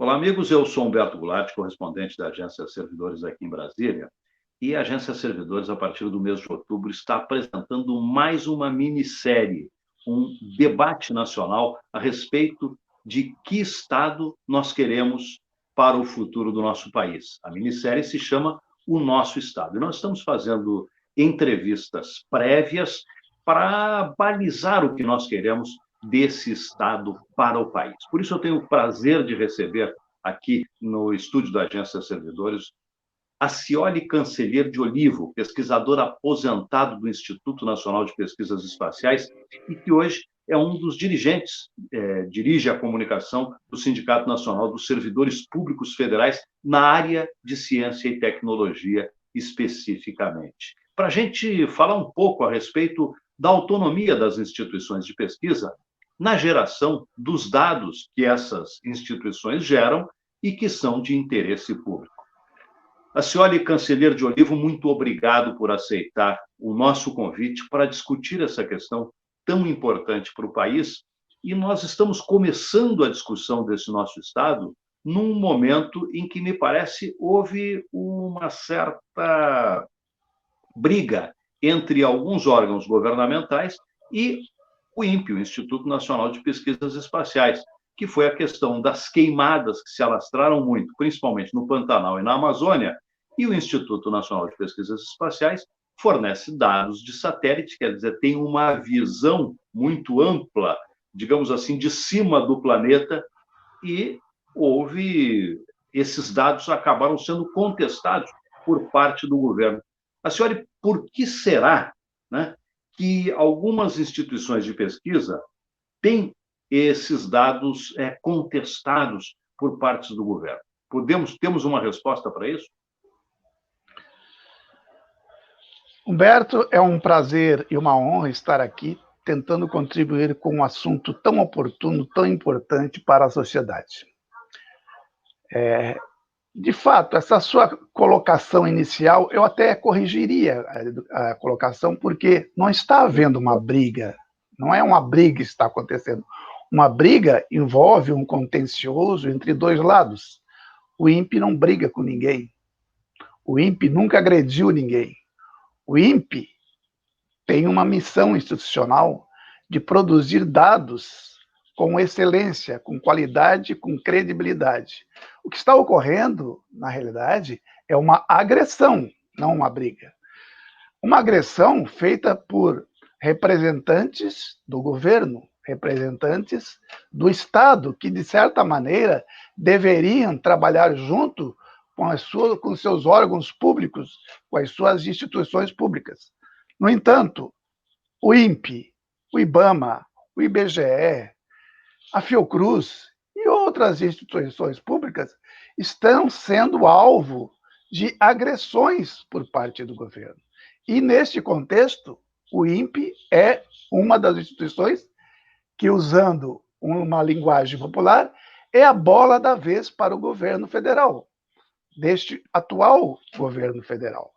Olá, amigos. Eu sou Humberto Goulart, correspondente da Agência Servidores aqui em Brasília. E a Agência Servidores, a partir do mês de outubro, está apresentando mais uma minissérie, um debate nacional a respeito de que Estado nós queremos para o futuro do nosso país. A minissérie se chama O Nosso Estado. E nós estamos fazendo entrevistas prévias para balizar o que nós queremos desse Estado para o país. Por isso, eu tenho o prazer de receber aqui no estúdio da Agência Servidores Acioli Cancelheiro de Olivo, pesquisador aposentado do Instituto Nacional de Pesquisas Espaciais e que hoje é um dos dirigentes, dirige a comunicação do Sindicato Nacional dos Servidores Públicos Federais na área de ciência e tecnologia especificamente. Para a gente falar um pouco a respeito da autonomia das instituições de pesquisa na geração dos dados que essas instituições geram e que são de interesse público. Acioli Cancelheiro de Olivo, muito obrigado por aceitar o nosso convite para discutir essa questão tão importante para o país. E nós estamos começando a discussão desse nosso Estado num momento em que, me parece, houve uma certa briga entre alguns órgãos governamentais e o INPE, o Instituto Nacional de Pesquisas Espaciais, que foi a questão das queimadas que se alastraram muito, principalmente no Pantanal e na Amazônia, e o Instituto Nacional de Pesquisas Espaciais fornece dados de satélite, quer dizer, tem uma visão muito ampla, digamos assim, de cima do planeta, e esses dados acabaram sendo contestados por parte do governo. A senhora, por que será, né, que algumas instituições de pesquisa têm esses dados contestados por parte do governo? Temos uma resposta para isso? Humberto, é um prazer e uma honra estar aqui tentando contribuir com um assunto tão oportuno, tão importante para a sociedade. De fato, essa sua colocação inicial, eu até corrigiria a colocação, porque não está havendo uma briga, não é uma briga que está acontecendo. Uma briga envolve um contencioso entre dois lados. O INPE não briga com ninguém. O INPE nunca agrediu ninguém. O INPE tem uma missão institucional de produzir dados com excelência, com qualidade, com credibilidade. O que está ocorrendo, na realidade, é uma agressão, não uma briga. Uma agressão feita por representantes do governo, representantes do Estado, que, de certa maneira, deveriam trabalhar junto com seus órgãos públicos, com as suas instituições públicas. No entanto, o INPE, o IBAMA, o IBGE, a Fiocruz e outras instituições públicas estão sendo alvo de agressões por parte do governo. E, neste contexto, o INPE é uma das instituições que, usando uma linguagem popular, é a bola da vez para o governo federal, deste atual governo federal.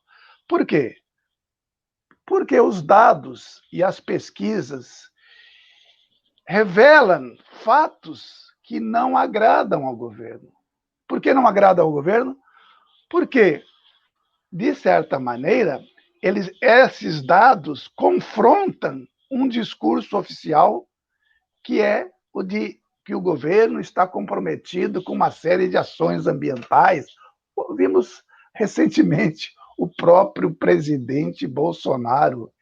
Por quê? Porque os dados e as pesquisas revelam fatos que não agradam ao governo. Por que não agradam ao governo? Porque, de certa maneira, esses dados confrontam um discurso oficial que é o de que o governo está comprometido com uma série de ações ambientais. Ouvimos recentemente o próprio presidente Bolsonaro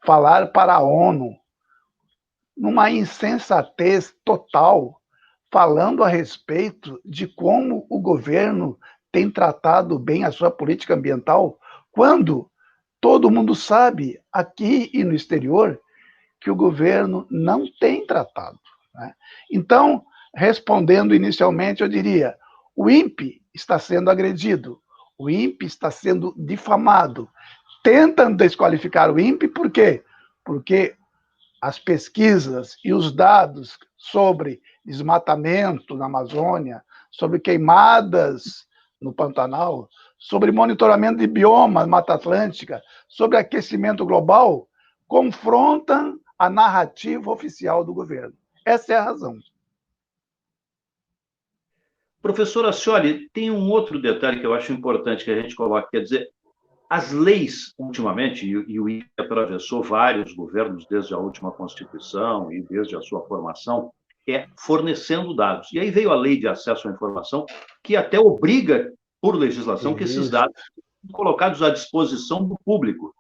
falar para a ONU, numa insensatez total, falando a respeito de como o governo tem tratado bem a sua política ambiental, quando todo mundo sabe, aqui e no exterior, que o governo não tem tratado, né? Então, respondendo inicialmente, eu diria, o INPE está sendo agredido, o INPE está sendo difamado. Tentam desqualificar o INPE, por quê? Porque as pesquisas e os dados sobre desmatamento na Amazônia, sobre queimadas no Pantanal, sobre monitoramento de biomas, Mata Atlântica, sobre aquecimento global, confrontam a narrativa oficial do governo. Essa é a razão. Professor Ascioli, tem um outro detalhe que eu acho importante que a gente coloca, quer dizer, as leis, ultimamente, e o INPE atravessou vários governos desde a última Constituição e desde a sua formação, fornecendo dados. E aí veio a Lei de Acesso à Informação, que até obriga, por legislação, que esses dados sejam colocados à disposição do público.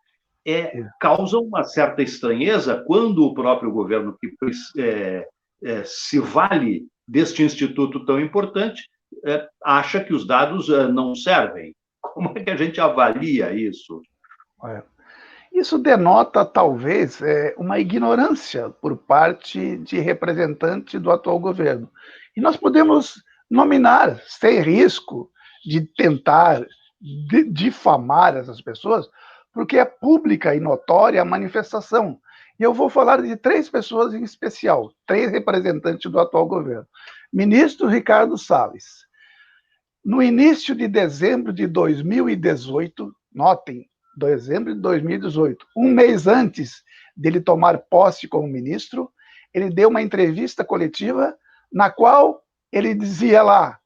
Causa uma certa estranheza quando o próprio governo, que se vale deste instituto tão importante, acha que os dados não servem. Como é que a gente avalia isso? Isso denota, talvez, uma ignorância por parte de representante do atual governo. E nós podemos nominar, sem risco de tentar difamar essas pessoas, porque é pública e notória a manifestação. E eu vou falar de 3 pessoas em especial, 3 representantes do atual governo. Ministro Ricardo Salles. No início de dezembro de 2018, notem, dezembro de 2018, um mês antes dele tomar posse como ministro, ele deu uma entrevista coletiva na qual ele dizia lá: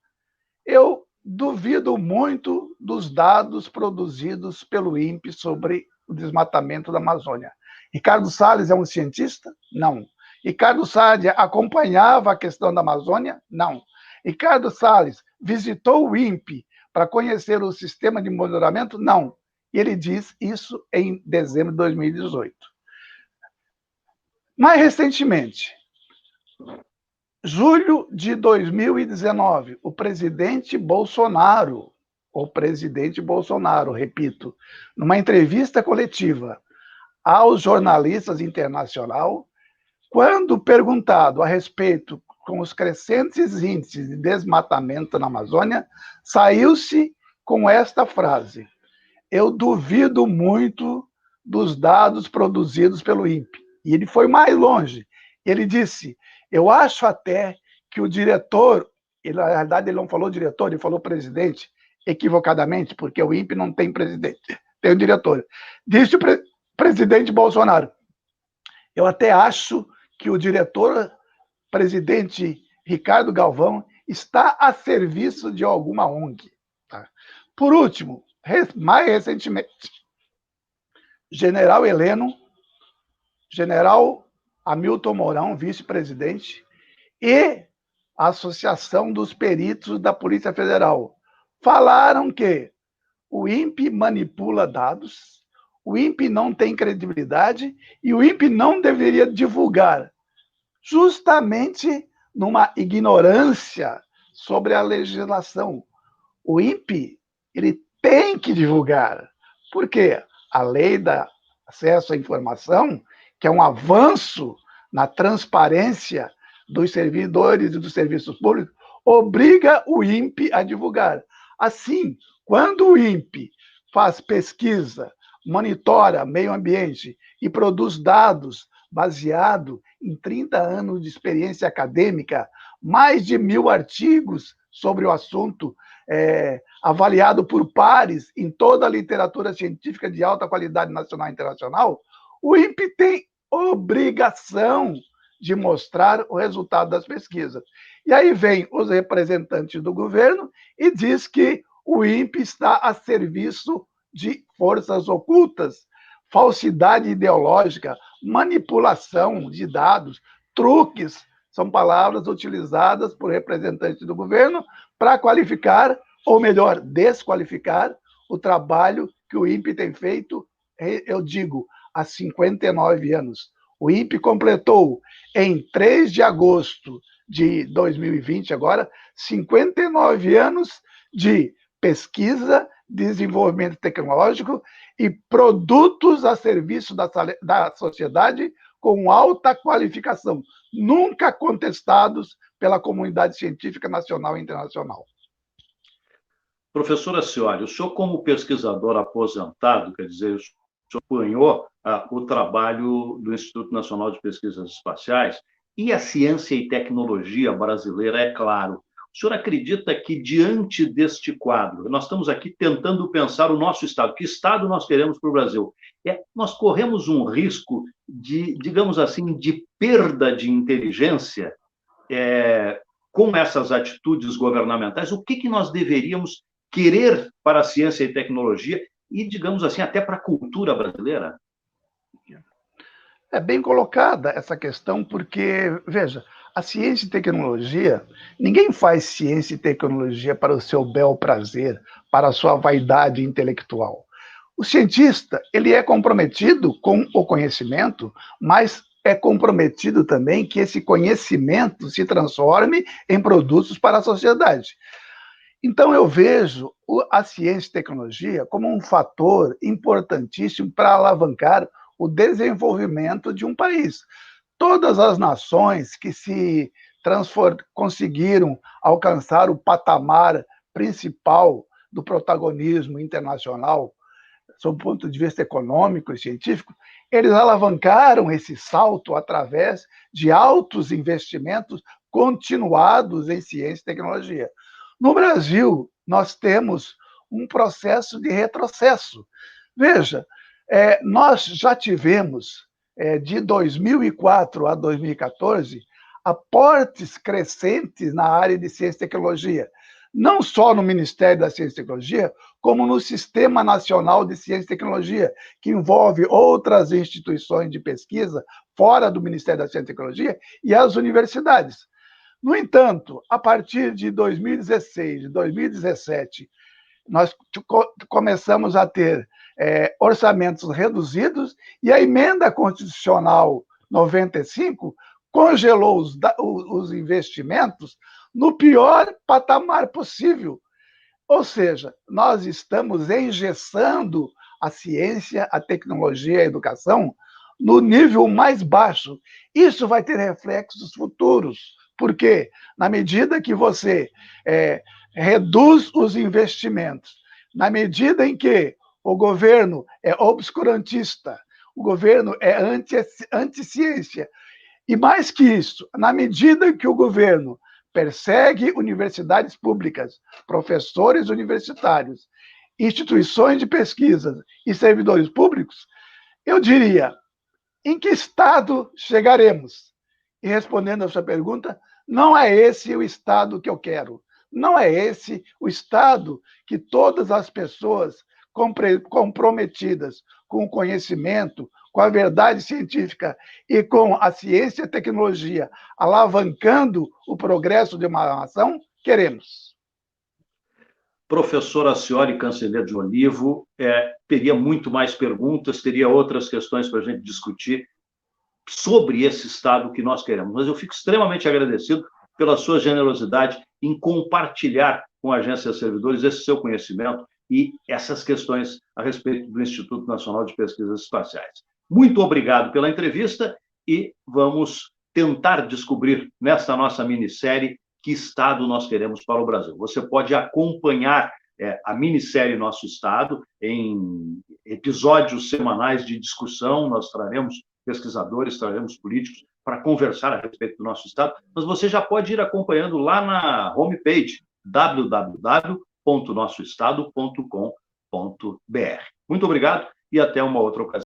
eu duvido muito dos dados produzidos pelo INPE sobre o desmatamento da Amazônia. Ricardo Salles é um cientista? Não. Ricardo Salles acompanhava a questão da Amazônia? Não. Ricardo Salles visitou o INPE para conhecer o sistema de monitoramento? Não. E ele diz isso em dezembro de 2018. Mais recentemente, julho de 2019, o presidente Bolsonaro, repito, numa entrevista coletiva aos jornalistas internacionais, quando perguntado a respeito com os crescentes índices de desmatamento na Amazônia, saiu-se com esta frase: eu duvido muito dos dados produzidos pelo INPE. E ele foi mais longe. Ele disse: eu acho até que o diretor, na realidade ele não falou diretor, ele falou presidente, equivocadamente, porque o INPE não tem presidente, tem um diretor. Disse o presidente Bolsonaro: eu até acho que o diretor, presidente Ricardo Galvão, está a serviço de alguma ONG. Tá? Por último, mais recentemente, General Heleno, General Hamilton Mourão, vice-presidente, e a Associação dos Peritos da Polícia Federal falaram que o INPE manipula dados, o INPE não tem credibilidade e o INPE não deveria divulgar, justamente numa ignorância sobre a legislação. O INPE, ele tem que divulgar, porque a lei da acesso à informação, que é um avanço na transparência dos servidores e dos serviços públicos, obriga o INPE a divulgar. Assim, quando o INPE faz pesquisa, monitora meio ambiente e produz dados baseado em 30 anos de experiência acadêmica, mais de 1.000 artigos sobre o assunto, avaliado por pares em toda a literatura científica de alta qualidade nacional e internacional, o INPE tem obrigação de mostrar o resultado das pesquisas. E aí vem os representantes do governo e diz que o INPE está a serviço de forças ocultas, falsidade ideológica, manipulação de dados, truques, são palavras utilizadas por representantes do governo para qualificar, ou melhor, desqualificar o trabalho que o INPE tem feito, eu digo, há 59 anos. O INPE completou, em 3 de agosto de 2020, agora, 59 anos de pesquisa, desenvolvimento tecnológico e produtos a serviço da sociedade com alta qualificação, nunca contestados pela comunidade científica nacional e internacional. Professor Ascioli, o senhor, como pesquisador aposentado, quer dizer, o senhor acompanhou o trabalho do Instituto Nacional de Pesquisas Espaciais e a ciência e tecnologia brasileira, é claro. O senhor acredita que, diante deste quadro, nós estamos aqui tentando pensar o nosso Estado, que Estado nós queremos para o Brasil? Nós corremos um risco de, digamos assim, de perda de inteligência com essas atitudes governamentais, o que nós deveríamos querer para a ciência e tecnologia e, digamos assim, até para a cultura brasileira? É bem colocada essa questão, porque, veja, a ciência e tecnologia, ninguém faz ciência e tecnologia para o seu bel prazer, para a sua vaidade intelectual. O cientista, ele é comprometido com o conhecimento, mas é comprometido também que esse conhecimento se transforme em produtos para a sociedade. Então, eu vejo a ciência e tecnologia como um fator importantíssimo para alavancar o desenvolvimento de um país. Todas as nações que se conseguiram alcançar o patamar principal do protagonismo internacional, sob o ponto de vista econômico e científico, eles alavancaram esse salto através de altos investimentos continuados em ciência e tecnologia. No Brasil, nós temos um processo de retrocesso. Veja, nós já tivemos, de 2004 a 2014, aportes crescentes na área de ciência e tecnologia, não só no Ministério da Ciência e Tecnologia, como no Sistema Nacional de Ciência e Tecnologia, que envolve outras instituições de pesquisa fora do Ministério da Ciência e Tecnologia e as universidades. No entanto, a partir de 2016, de 2017, nós começamos a ter orçamentos reduzidos e a emenda constitucional 95 congelou os investimentos no pior patamar possível. Ou seja, nós estamos engessando a ciência, a tecnologia e a educação no nível mais baixo. Isso vai ter reflexos futuros, porque na medida que você reduz os investimentos, na medida em que o governo é obscurantista, o governo é anti-ciência, e mais que isso, na medida que o governo persegue universidades públicas, professores universitários, instituições de pesquisa e servidores públicos, eu diria, em que estado chegaremos? E respondendo a sua pergunta, não é esse o estado que eu quero. Não é esse o estado que todas as pessoas comprometidas com o conhecimento, com a verdade científica e com a ciência e a tecnologia, alavancando o progresso de uma nação, queremos. Professor Acioli Cancelheiro de Olivo, teria muito mais perguntas, teria outras questões para a gente discutir sobre esse Estado que nós queremos. Mas eu fico extremamente agradecido pela sua generosidade em compartilhar com a Agência Servidores esse seu conhecimento e essas questões a respeito do Instituto Nacional de Pesquisas Espaciais. Muito obrigado pela entrevista e vamos tentar descobrir nesta nossa minissérie que Estado nós queremos para o Brasil. Você pode acompanhar a minissérie Nosso Estado em episódios semanais de discussão. Nós traremos pesquisadores, traremos políticos para conversar a respeito do nosso Estado, mas você já pode ir acompanhando lá na homepage www.nossoestado.com.br. Muito obrigado e até uma outra ocasião.